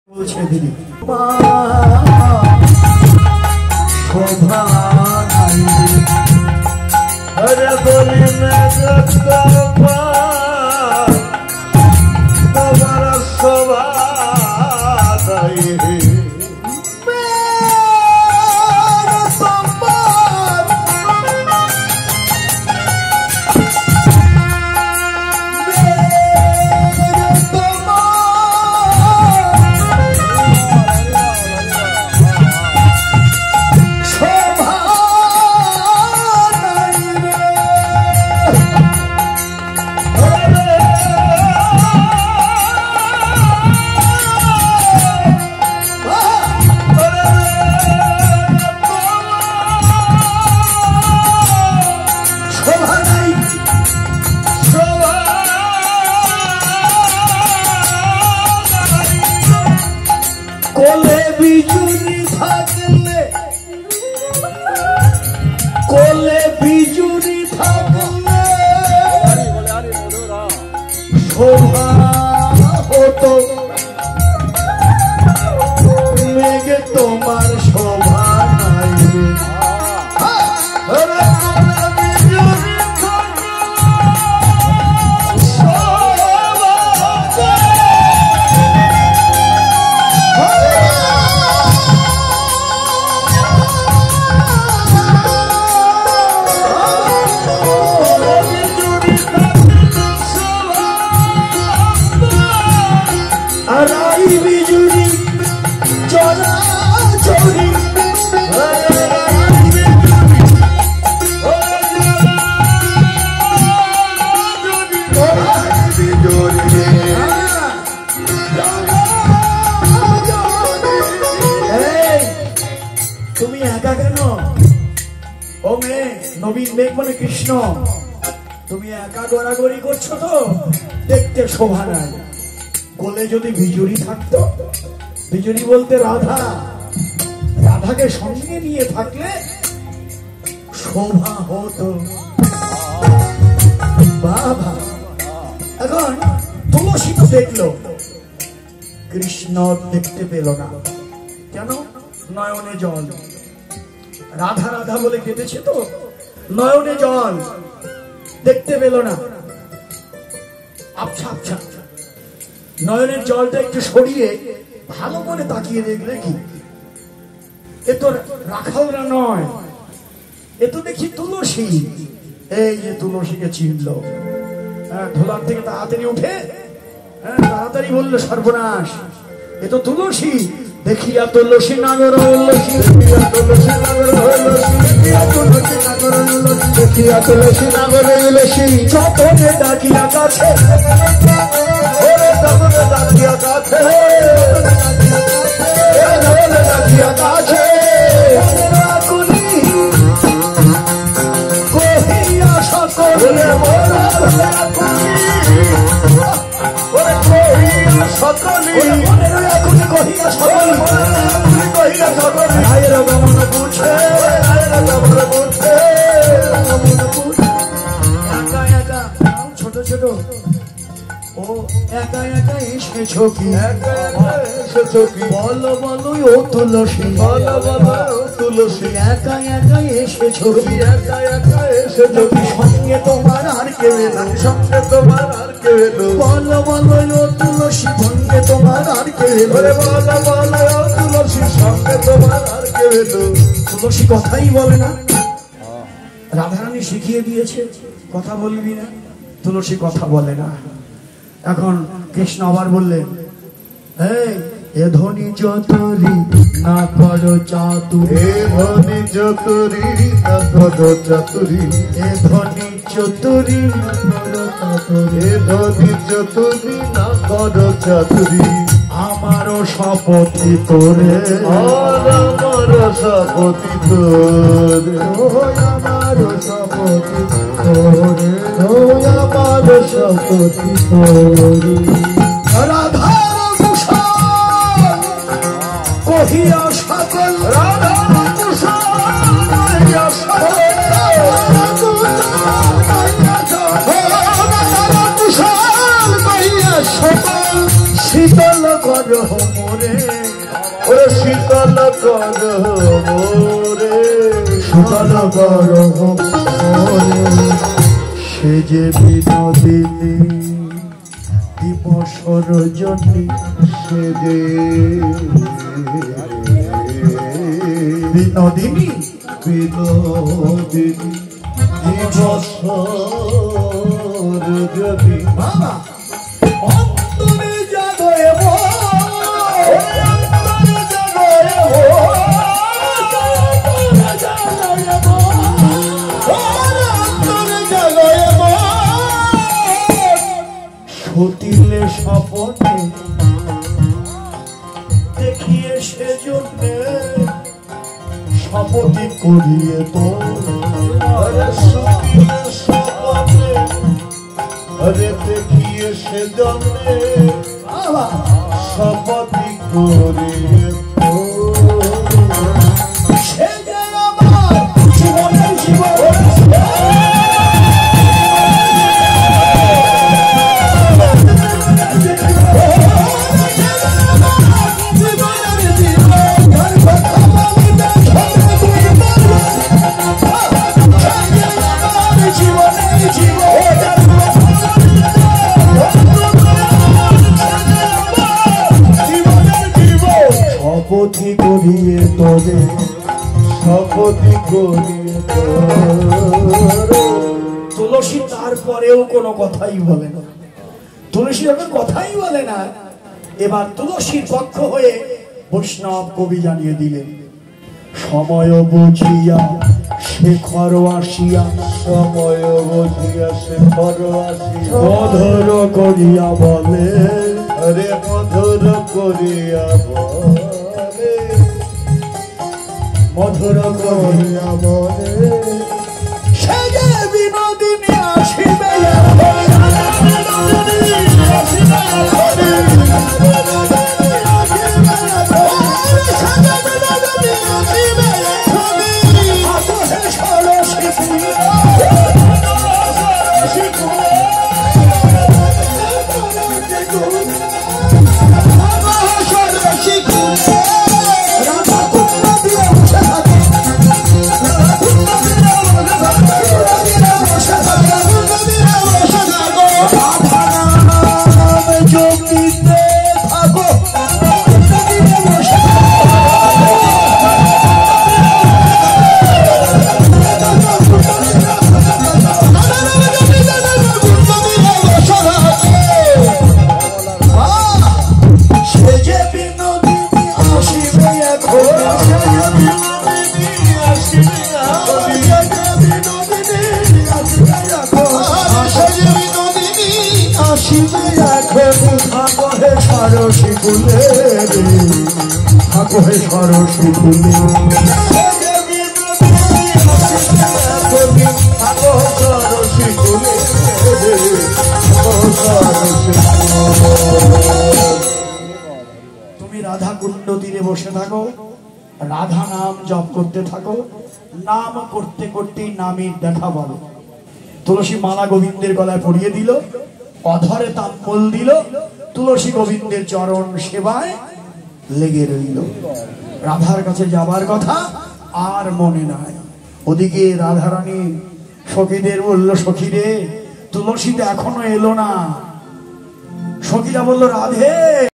বলছে দিদি শোভা আরে বলি তোমার শোভা তোমার শোভা নবীন মেঘ মানে কৃষ্ণ তুমি একা গড়াগড়ি করছো তো দেখতে শোভা নাই। কোলে যদি বিজুরি থাকতো, বিজুরি বলতে রাধা, রাধাকে সঙ্গে নিয়ে থাকলে শোভা হতো বাবা। এখন তুলসী তো দেখলো, কৃষ্ণ দেখতে পেল না কেন? নয়নে জল, রাধা রাধা বলে কেঁদেছে তো, নয়নে জল, দেখতে পেল না। আচ্ছা আচ্ছা, নয়নের জলটা একটু সরিয়ে ভালো করে তাকিয়ে দেখলে কি এ তো রাখালরা নয়, এ তো দেখি তুলসী। এই যে তুলসীকে চিনল, ধোলার থেকে তাড়াতাড়ি উঠে তাড়াতাড়ি বললো সর্বনাশ, এ তো তুলসী। দেখিয়া তুলসী নাগর উল্লসী, দেখিয়া তুলসী নাগর উল্লসী, দেখিয়া তুলসী নাগর উল্লসী, দেখিয়া তুলসী নাগর উল্লসী, যতনে ডাকিয়া কাছে, ওরে যতনে ডাকিয়া কাছে, যতনে ডাকিয়া কাছে, কহিয়া সকলে মোরা সকলি কহিয়া সকল কহিয়া সকল রায়ের গমন বুঝে, রায়ের গমন বুঝে, একা একা ছোট ছোট ও একা একা এসেছো কি, একা একা এসেছো কি, বলো বলো ও তুলসী, বলো বলো ও তুলসী, একা একা এসেছো কি, একা একা এসেছো কি, সঙ্গে তোমার আর কেউ এলো, সঙ্গে তোমার আর কেউ এলো, বলো বলো ও তুলসী, সঙ্গে তোমার আর কেউ এলো, বলো বলো ও তুলসী, সঙ্গে তোমার আর কেউ এলো। তুলসী কথাই বলে না, রাধারানী শিখিয়ে দিয়েছে কথা বলবি না, তুলসী কথা বলে না। এখন কৃষ্ণ আবার বললেন, এ ধ্বনি যতরি না করো চাতুরি, এ ধ্বনি যতরি না করো চাতুরি, এ ধ্বনি চতুরি না করো চাতুরি, এ ধ্বনি চতুরি না করো চাতুরি, আমারও শপথি তোরে, আমারও শপথি তোরে, ও আমারও শপথি তোরে, ও আমারও শপথি তোরে, রাধার কুশল কহিয়া সকল, রাধার কুশল কহিয়া সকল, শীতল করো মোরে ওরে শীতল করো মোরে, শীতল করো মোরে, সে যে বিনোদিনী দিবসর জনী, সে যে বিনোদিনী বিনোদিনী দিবসর জনী। বাবা অন্তরে জাগরে সতিলে স্বপনে দেখিয়ে সেজন্য শপথি করিয়ে তো সতিলে স্বপনে আরে দেখিয়ে সেজন্য শপথি করিয়ে তো সে যে আমার জীবনের জীবন। শপথি করিয়ে তোরে, শপথি করিয়ে তোরে। তুলসী তারপরেও কোনো কথাই বলে না, তুলসী যখন কথাই বলে না, এবার তুলসীর পক্ষ হয়ে বৈষ্ণব কবি জানিয়ে দিলেন, সময় বুঝিয়া শেখর আসিয়া, সময় বুঝিয়া শেখর আসিয়া, মধুর করিয়া বলে, আরে মধুর করিয়া বলে, মধুর করিয়া বলে, সে যে বিনোদিনী আসিবে, সরসী ফুলে থাকো হে সরসী ফুলে, থাকো সরসী ফুলে, তুমি রাধা কুণ্ড তীরে বসে থাকো, রাধা নাম জপ করতে থাকো, নাম করতে করতেই নামের দেখা বলো। তুলসী মালা গোবিন্দের গলায় পরিয়ে দিল, অধরে তাম্বল দিল, তুলসী গোবিন্দের চরণ সেবায় লেগে রইল। রাধার কাছে যাবার কথা আর মনে নাই। ওদিকে রাধারানী সখীদের বলল, সখীরে তুলসী তো এখনো এলো না। সখীরা বলল, রাধে